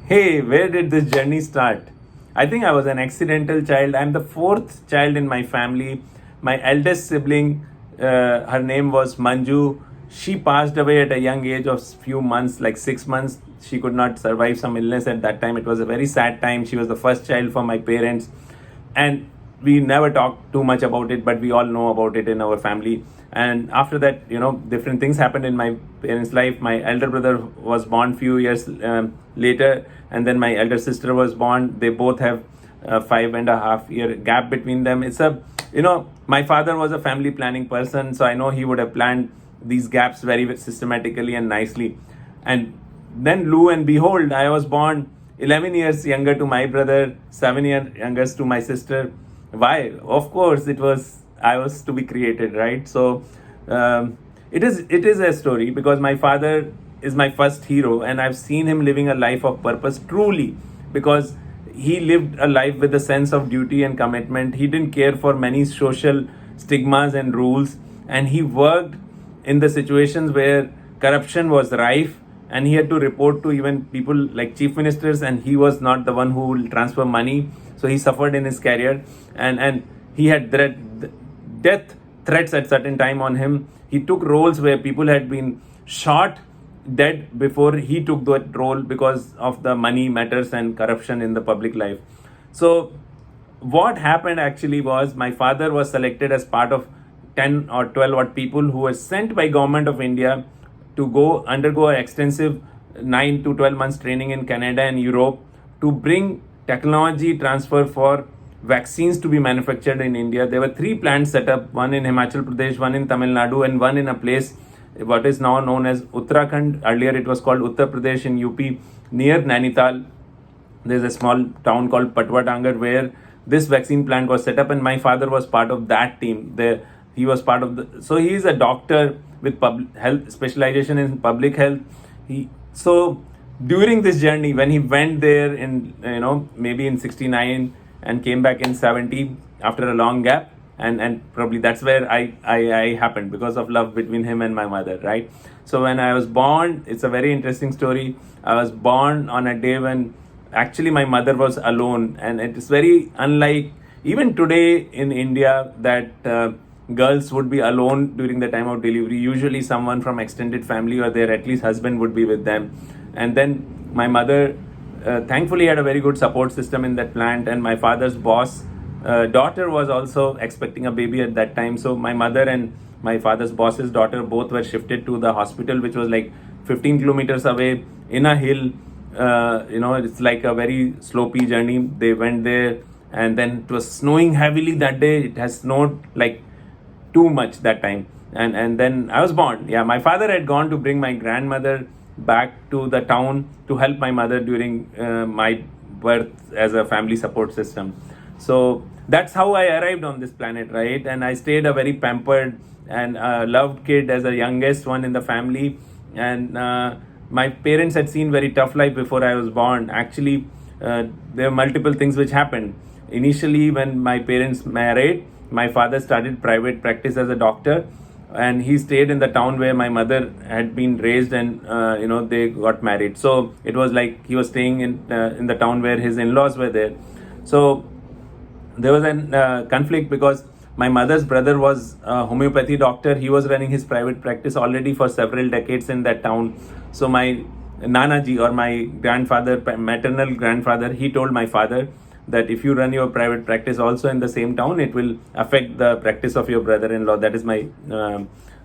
Hey, where did this journey start? I think I was an accidental child. I'm the fourth child in my family. My eldest sibling, her name was Manju. She passed away at a young age of few months, like 6 months. She could not survive some illness at that time. It was a very sad time. She was the first child for my parents, and we never talked too much about it, but we all know about it in our family. And after that, different things happened in my parents life. My elder brother was born few years later, and then my elder sister was born. They both have 5.5 year gap between them. My father was a family planning person, so I know he would have planned these gaps very systematically and nicely. And then, lo and behold, I was born 11 years younger to my brother, 7 years younger to my sister. Why? Of course, I was to be created, right? So it is a story because my father is my first hero, and I've seen him living a life of purpose truly, because he lived a life with a sense of duty and commitment. He didn't care for many social stigmas and rules, and he worked in the situations where corruption was rife, and he had to report to even people like chief ministers, and he was not the one who will transfer money. So he suffered in his career, and he had death threats at certain time on him. He took roles where people had been shot dead before he took that role because of the money matters and corruption in the public life. So what happened actually was my father was selected as part of 10 or 12 odd people who were sent by government of India to go undergo an extensive 9 to 12 months training in Canada and Europe to bring technology transfer for vaccines to be manufactured in India. There were three plants set up, one in Himachal Pradesh, one in Tamil Nadu, and one in a place what is now known as Uttarakhand. Earlier it was called Uttar Pradesh in UP near Nainital. There's a small town called Patwa where this vaccine plant was set up, and my father was part of that team. He was part of so he is a doctor with public health specialization in public health. So during this journey, when he went there in maybe in 69 and came back in 70 after a long gap, and probably that's where I happened because of love between him and my mother, right? So when I was born, it's a very interesting story. I was born on a day when actually my mother was alone, and it is very unlike even today in India that girls would be alone during the time of delivery. Usually someone from extended family or their at least husband would be with them. And then my mother thankfully had a very good support system in that plant, and my father's boss daughter was also expecting a baby at that time. So my mother and my father's boss's daughter both were shifted to the hospital, which was like 15 kilometers away in a hill. It's like a very slopey journey. They went there, and then it was snowing heavily that day. It has snowed like too much that time, and then I was born. Yeah, my father had gone to bring my grandmother back to the town to help my mother during my birth as a family support system. So that's how I arrived on this planet, right? And I stayed a very pampered and loved kid as a youngest one in the family. And my parents had seen very tough life before I was born. Actually, there were multiple things which happened. Initially, when my parents married, my father started private practice as a doctor, and he stayed in the town where my mother had been raised, and they got married. So it was like he was staying in the town where his in-laws were there. So there was a conflict because my mother's brother was a homeopathy doctor. He was running his private practice already for several decades in that town. So my Nanaji, or my grandfather, maternal grandfather, he told my father that if you run your private practice also in the same town, it will affect the practice of your brother-in-law. That is my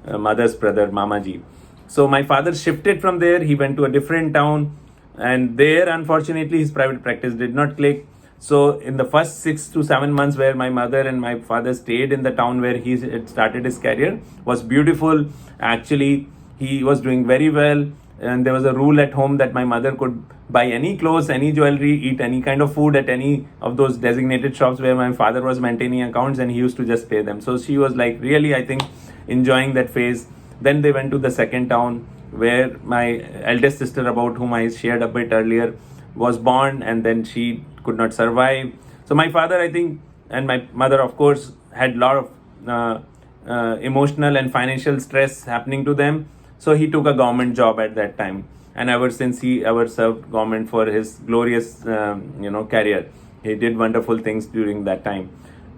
mother's brother, Mamaji. So my father shifted from there. He went to a different town, and there, unfortunately, his private practice did not click. So in the first 6 to 7 months where my mother and my father stayed in the town where he had started his career was beautiful. Actually, he was doing very well, and there was a rule at home that my mother could buy any clothes, any jewelry, eat any kind of food at any of those designated shops where my father was maintaining accounts, and he used to just pay them. So she was like really, I think, enjoying that phase. Then they went to the second town where my eldest sister, about whom I shared a bit earlier, was born, and then she could not survive. So my father, I think, and my mother, of course, had a lot of emotional and financial stress happening to them. So he took a government job at that time. and ever since he ever served government for his glorious career. He did wonderful things during that time.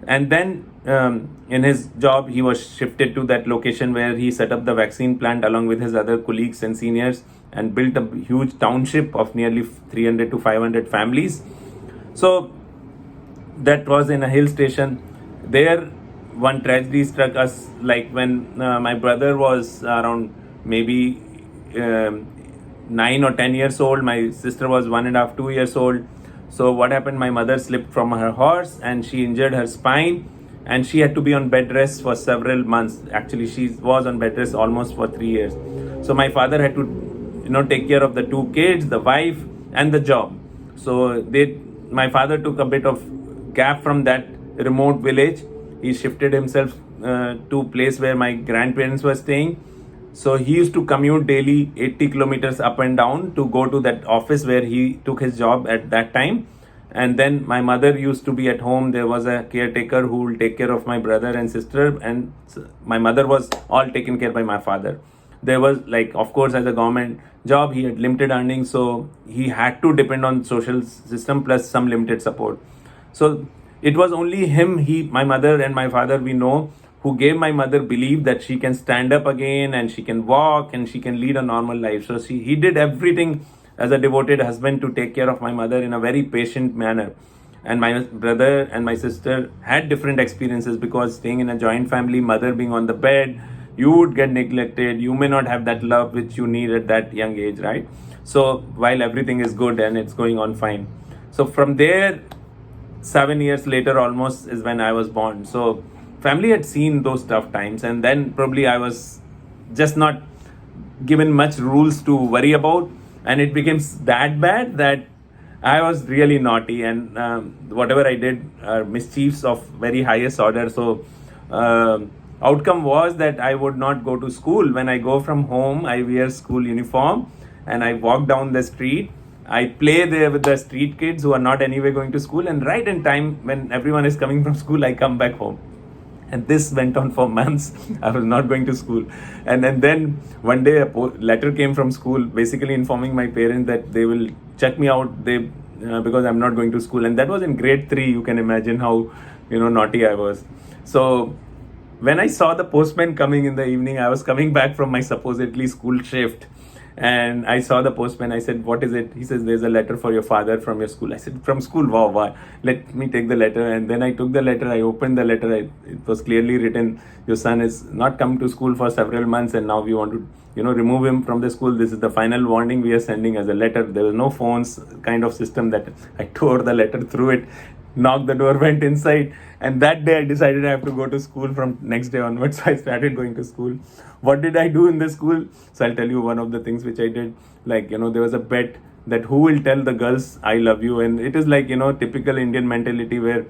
And then in his job, he was shifted to that location where he set up the vaccine plant along with his other colleagues and seniors, and built a huge township of nearly 300 to 500 families. So that was in a hill station. There, one tragedy struck us, like when my brother was around maybe 9 or 10 years old. My sister was 1.5, 2 years old. So what happened? My mother slipped from her horse and she injured her spine, and she had to be on bed rest for several months. Actually, she was on bed rest almost for 3 years. So my father had to, take care of the 2 kids, the wife, and the job. So my father took a bit of gap from that remote village. He shifted himself to a place where my grandparents were staying. So he used to commute daily 80 kilometers up and down to go to that office where he took his job at that time. And then my mother used to be at home. There was a caretaker who will take care of my brother and sister, and my mother was all taken care by my father. There was, like, of course, as a government job, he had limited earnings, so he had to depend on social system plus some limited support. So it was only him, my mother and my father, we know, who gave my mother belief that she can stand up again and she can walk and she can lead a normal life. So he did everything as a devoted husband to take care of my mother in a very patient manner. And my brother and my sister had different experiences, because staying in a joint family, mother being on the bed, you would get neglected. You may not have that love which you need at that young age, right? So while everything is good and it's going on fine. So from there, 7 years later almost is when I was born. So family had seen those tough times, and then probably I was just not given much rules to worry about, and it became that bad that I was really naughty, and whatever I did are mischiefs of very highest order. So outcome was that I would not go to school. When I go from home, I wear school uniform and I walk down the street. I play there with the street kids who are not anyway going to school, and right in time when everyone is coming from school, I come back home. And this went on for months. I was not going to school. And then one day a letter came from school basically informing my parents that they will check me out because I'm not going to school. And that was in grade 3. You can imagine how naughty I was. So when I saw the postman coming in the evening, I was coming back from my supposedly school shift. And I saw the postman. I said, "What is it?" He says, "There's a letter for your father from your school." I said, "From school? Wow. Let me take the letter." And then I took the letter. I opened the letter. It was clearly written, "Your son has not come to school for several months, and now we want to, remove him from the school. This is the final warning we are sending as a letter." There was no phones kind of system. That I tore the letter through it, knocked the door, went inside, and that day I decided I have to go to school from next day onwards. So I started going to school. What did I do in the school? So I'll tell you one of the things which I did. Like, there was a bet that who will tell the girls I love you. And it is like, typical Indian mentality where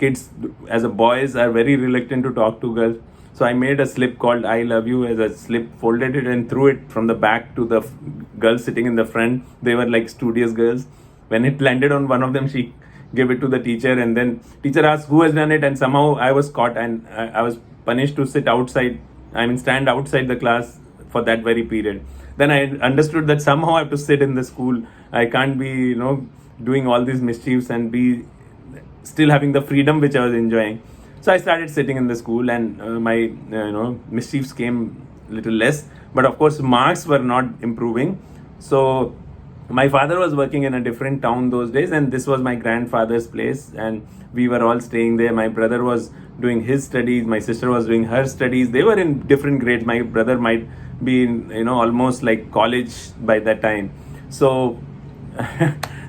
kids as a boys are very reluctant to talk to girls. So I made a slip called I love you as a slip, folded it and threw it from the back to the girls sitting in the front. They were like studious girls. When it landed on one of them, she gave it to the teacher, and then teacher asked who has done it, and somehow I was caught, and I was punished to stand outside the class for that very period. Then I understood that somehow I have to sit in the school. I can't be, doing all these mischiefs and be still having the freedom which I was enjoying. So I started sitting in the school, and my, mischiefs came a little less. But of course, marks were not improving. So my father was working in a different town those days, and this was my grandfather's place, and we were all staying there. My brother was doing his studies, my sister was doing her studies. They were in different grades. My brother might be in, almost like college by that time. So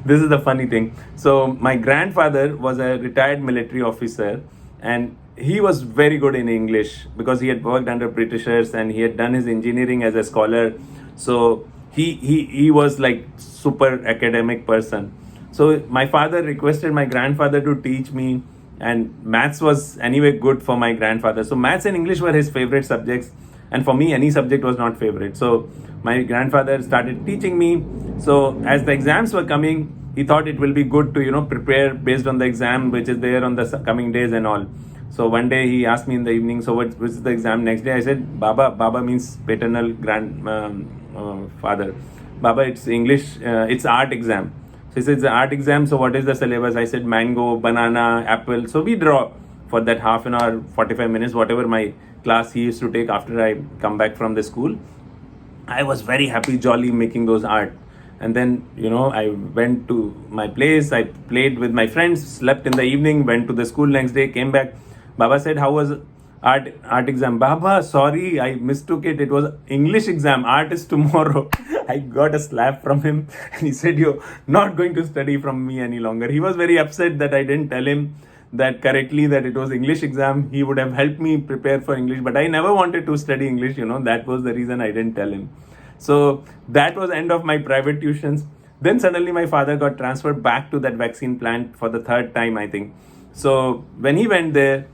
this is the funny thing. So my grandfather was a retired military officer, and he was very good in English because he had worked under Britishers and he had done his engineering as a scholar. So he was like super academic person. So my father requested my grandfather to teach me, and maths was anyway good for my grandfather. So maths and English were his favorite subjects, and for me any subject was not favorite. So my grandfather started teaching me. So as the exams were coming, he thought it will be good to prepare based on the exam which is there on the coming days and all. So one day he asked me in the evening, "So which is the exam next day?" I said, Baba means paternal father. Baba, it's English, it's art exam. So he said, it's an art exam, so what is the syllabus? I said, mango, banana, apple. So we draw for that half an hour, 45 minutes, whatever my class he used to take after I come back from the school. I was very happy, jolly making those art. And then, I went to my place, I played with my friends, slept in the evening, went to the school next day, came back. Baba said, how was art exam? Baba, sorry, I mistook it. It was English exam. Art is tomorrow. I got a slap from him and he said, you're not going to study from me any longer. He was very upset that I didn't tell him that correctly, that it was English exam. He would have helped me prepare for English, but I never wanted to study English, that was the reason I didn't tell him. So that was end of my private tuitions. Then suddenly my father got transferred back to that vaccine plant for the third time, I think. So when he went there,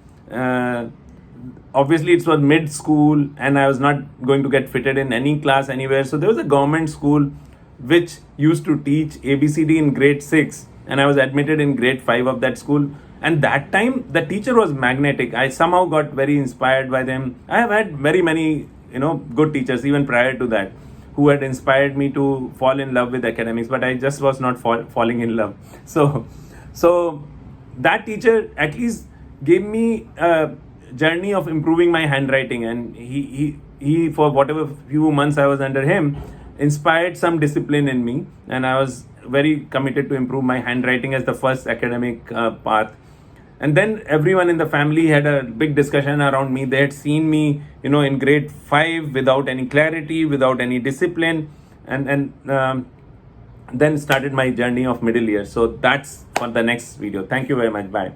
obviously it was mid school and I was not going to get fitted in any class anywhere. So there was a government school which used to teach ABCD in grade 6, and I was admitted in grade 5 of that school. And that time the teacher was magnetic. I somehow got very inspired by them. I have had very many good teachers even prior to that, who had inspired me to fall in love with academics, but I just was not falling in love. So that teacher at least gave me a journey of improving my handwriting, and he for whatever few months I was under him, inspired some discipline in me, and I was very committed to improve my handwriting as the first academic path. And then everyone in the family had a big discussion around me. They had seen me, in grade 5 without any clarity, without any discipline, and then started my journey of middle years. So that's for the next video. Thank you very much. Bye.